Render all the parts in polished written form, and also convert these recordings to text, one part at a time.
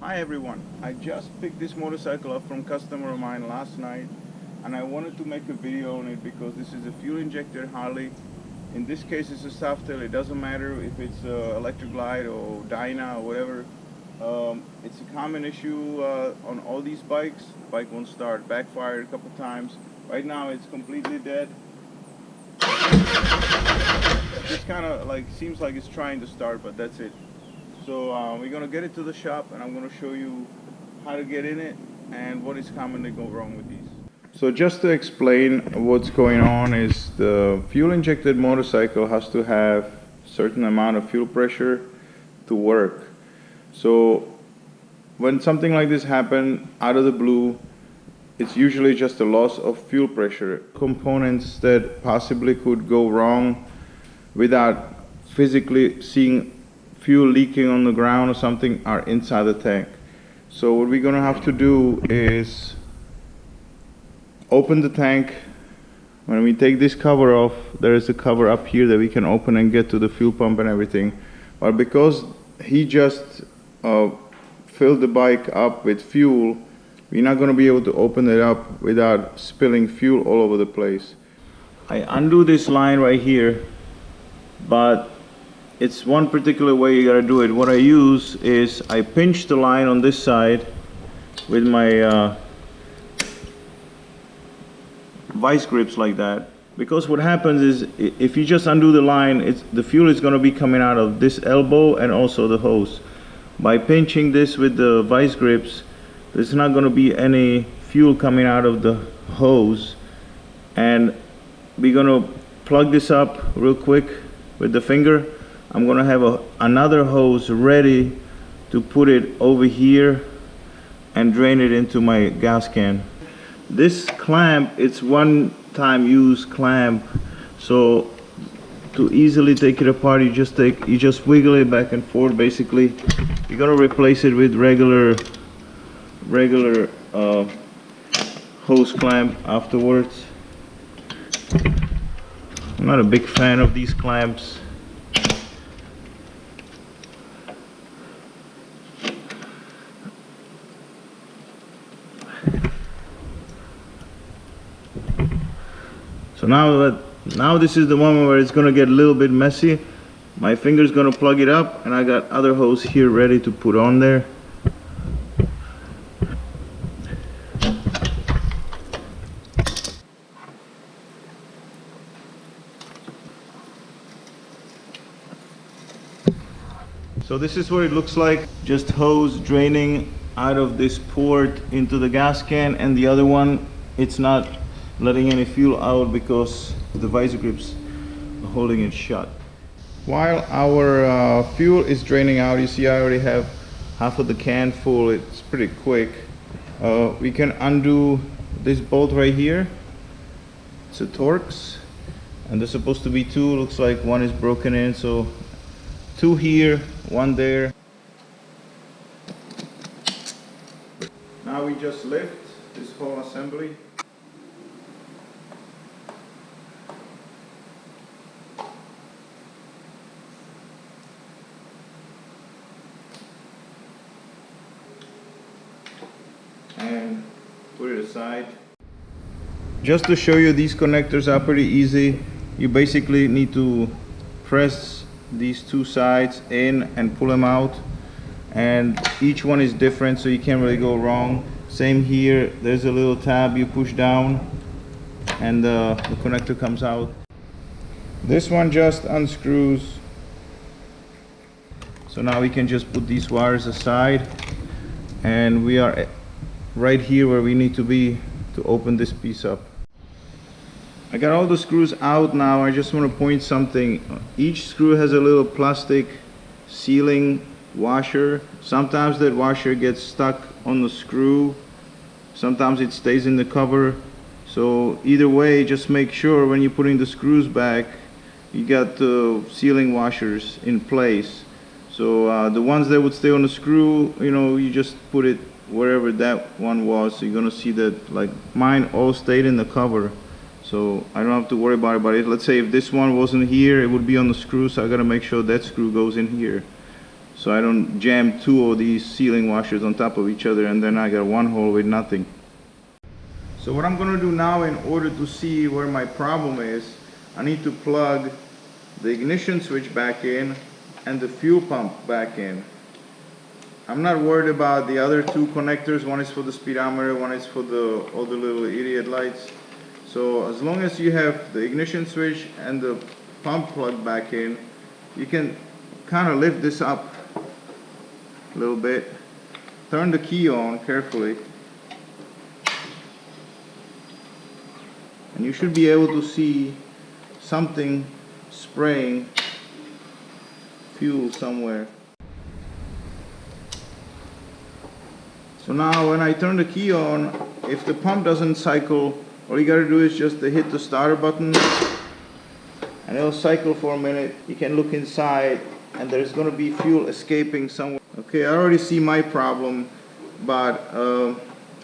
Hi everyone, I just picked this motorcycle up from a customer of mine last night and I wanted to make a video on it because this is a fuel injected Harley. In this case it's a Softail. It doesn't matter if it's electric glide or Dyna or whatever. It's a common issue on all these bikes. Bike won't start, backfired a couple times. Right now it's completely dead. Just kind of like seems like it's trying to start, but that's it. So we're gonna get it to the shop and I'm gonna show you how to get in it and what is commonly go wrong with these. So just to explain what's going on is the fuel injected motorcycle has to have a certain amount of fuel pressure to work. So when something like this happens out of the blue, it's usually just a loss of fuel pressure. Components that possibly could go wrong without physically seeing fuel leaking on the ground or something are inside the tank. So what we're gonna have to do is open the tank. When we take this cover off, there is a cover up here that we can open and get to the fuel pump and everything. But because he just filled the bike up with fuel, we're not gonna be able to open it up without spilling fuel all over the place. I undo this line right here, but it's one particular way you gotta do it. What I use is I pinch the line on this side with my vice grips like that. Because what happens is if you just undo the line, the fuel is gonna be coming out of this elbow and also the hose. By pinching this with the vice grips, there's not gonna be any fuel coming out of the hose. And we're gonna plug this up real quick with the finger. I'm gonna have another hose ready to put it over here and drain it into my gas can. This clamp, it's one time use clamp, so to easily take it apart, you just wiggle it back and forth. Basically, you're gonna replace it with regular hose clamp afterwards. I'm not a big fan of these clamps. So now this is the moment where it's gonna get a little bit messy. My finger's gonna plug it up and I got other hose here ready to put on there. So this is what it looks like, just hose draining out of this port into the gas can, and the other one, it's not letting any fuel out because the visor grips are holding it shut. While our fuel is draining out, you see I already have half of the can full. It's pretty quick. We can undo this bolt right here. It's a Torx, and there's supposed to be two. Looks like one is broken in, so two here, one there. Now we just lift this whole assembly. And put it aside. Just to show you, these connectors are pretty easy. You basically need to press these two sides in and pull them out, and each one is different, so you can't really go wrong. Same here, there's a little tab you push down and the connector comes out. This one just unscrews, so now we can just put these wires aside and we are right here where we need to be to open this piece up. I got all the screws out now. I just want to point something. Each screw has a little plastic sealing washer. Sometimes that washer gets stuck on the screw, sometimes it stays in the cover. So either way, just make sure when you're putting the screws back, you got the sealing washers in place. So the ones that would stay on the screw, you know, you just put it wherever that one was. So you're gonna see that, like mine all stayed in the cover, so I don't have to worry about it. Let's say if this one wasn't here, it would be on the screw, so I gotta make sure that screw goes in here. So so I don't jam two of these sealing washers on top of each other and then I got one hole with nothing. So what I'm going to do now, in order to see where my problem is, I need to plug the ignition switch back in and the fuel pump back in. I'm not worried about the other two connectors. One is for the speedometer, one is for all the little idiot lights. So as long as you have the ignition switch and the pump plugged back in, you can kind of lift this up a little bit. Turn the key on carefully. And you should be able to see something spraying fuel somewhere. So now when I turn the key on, if the pump doesn't cycle, all you gotta do is just to hit the starter button and it'll cycle for a minute. You can look inside and there's gonna be fuel escaping somewhere. Okay, I already see my problem, but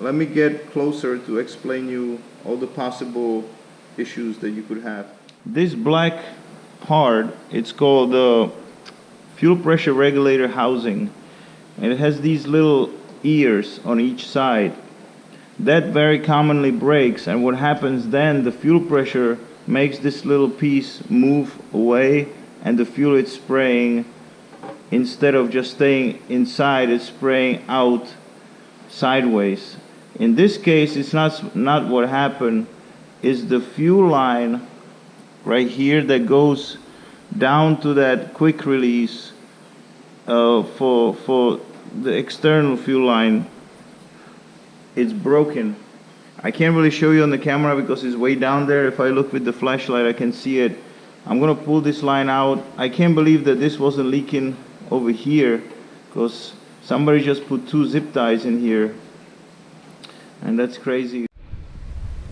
let me get closer to explain you all the possible issues that you could have. This black part, it's called the fuel pressure regulator housing, and it has these little ears on each side. That very commonly breaks, and what happens then, the fuel pressure makes this little piece move away, and the fuel it's spraying, instead of just staying inside, it's spraying out sideways. In this case, it's not what happened. Is the fuel line right here that goes down to that quick release for the external fuel line. It's broken. I can't really show you on the camera because it's way down there. If I look with the flashlight, I can see it. I'm gonna pull this line out. I can't believe that this wasn't leaking over here, because somebody just put two zip ties in here, and that's crazy.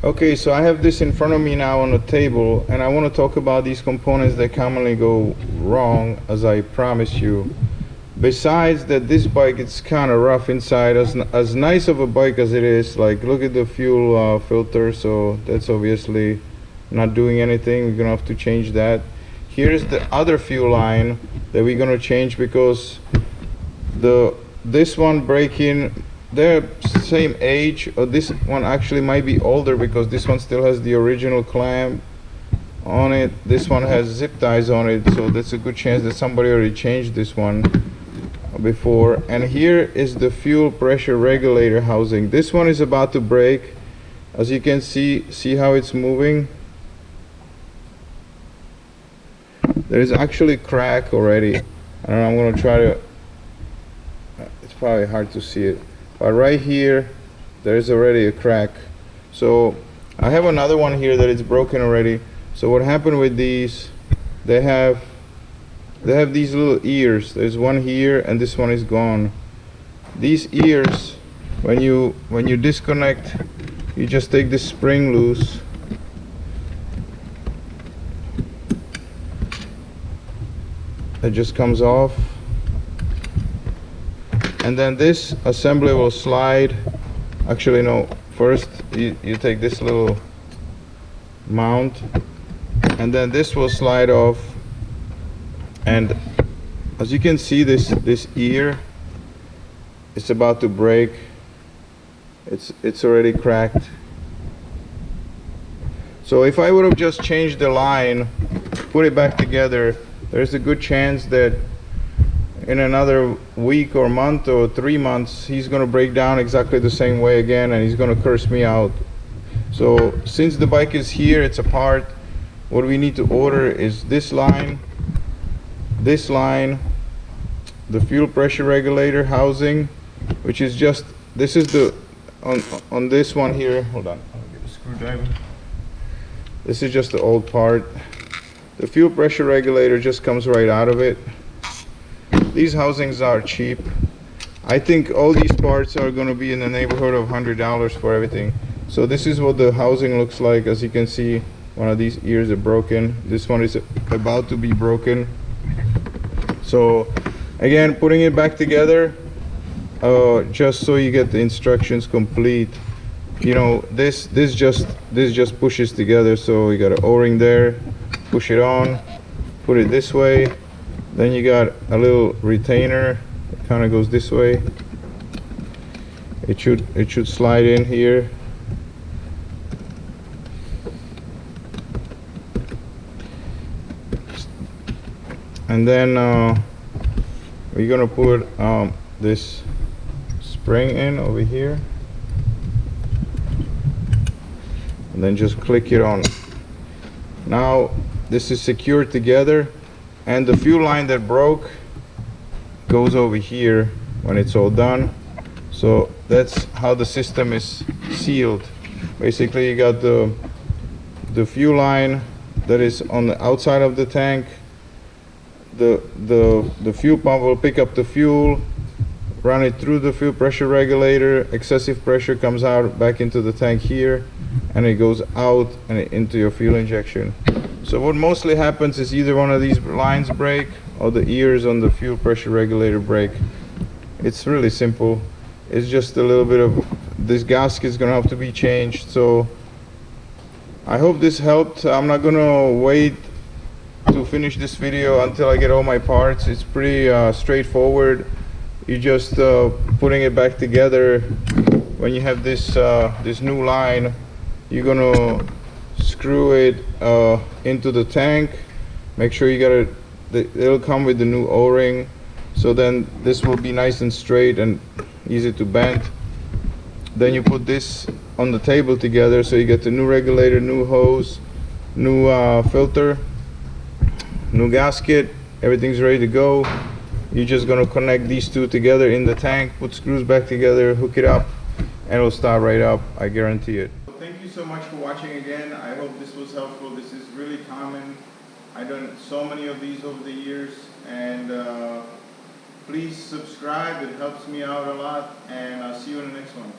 Okay, so I have this in front of me now on the table, and I want to talk about these components that commonly go wrong, as I promised you. Besides that, this bike, it's kind of rough inside. As nice of a bike as it is, like, look at the fuel filter, so that's obviously not doing anything. We're gonna have to change that. Here's the other fuel line that we're gonna change, because this one breaking, they're same age, or this one actually might be older, because this one still has the original clamp on it. This one has zip ties on it, so that's a good chance that somebody already changed this one before. And here is the fuel pressure regulator housing. This one is about to break. As you can see how it's moving. There's actually crack already. I don't know, I'm gonna try to, it's probably hard to see it, but right here there's already a crack. So I have another one here that is broken already. So what happened with these, they have these little ears. There's one here and this one is gone. These ears, when you disconnect, you just take this spring loose. It just comes off, and then this assembly will slide. Actually no, first you take this little mount, and then this will slide off. And as you can see, this ear, it's about to break. It's already cracked. So if I would have just changed the line, put it back together, there's a good chance that in another week or month or 3 months, he's gonna break down exactly the same way again, and he's gonna curse me out. So since the bike is here, it's apart, what we need to order is this line, the fuel pressure regulator housing, which is just, this is the, on this one here, hold on, I'll get a screwdriver. This is just the old part. The fuel pressure regulator just comes right out of it. These housings are cheap. I think all these parts are going to be in the neighborhood of $100 for everything. So this is what the housing looks like. As you can see, one of these ears are broken. This one is about to be broken. So again, putting it back together, just so you get the instructions complete. You know, this just pushes together. So you got an O-ring there. Push it on, put it this way, Then you got a little retainer. It kind of goes this way. It should slide in here. And then we're gonna put this spring in over here, and then just click it on. Now this is secured together, and the fuel line that broke goes over here when it's all done. So that's how the system is sealed. Basically, you got the fuel line that is on the outside of the tank. The fuel pump will pick up the fuel, run it through the fuel pressure regulator. Excessive pressure comes out back into the tank here, and it goes out and into your fuel injection. So what mostly happens is either one of these lines break or the ears on the fuel pressure regulator break. It's really simple. It's just a little bit of this gasket is gonna have to be changed. So I hope this helped. I'm not gonna wait to finish this video until I get all my parts. It's pretty straightforward. You just putting it back together. When you have this this new line, you're gonna screw it into the tank. Make sure you got it. It'll come with the new O-ring, so then this will be nice and straight and easy to bend. Then you put this on the table together, so you get the new regulator, new hose, new filter, new gasket. Everything's ready to go. You're just gonna connect these two together in the tank, put screws back together, hook it up, and it'll start right up. I guarantee it. Thank you so much for watching again. I hope this was helpful. This is really common. I've done so many of these over the years, and please subscribe. It helps me out a lot, and I'll see you in the next one.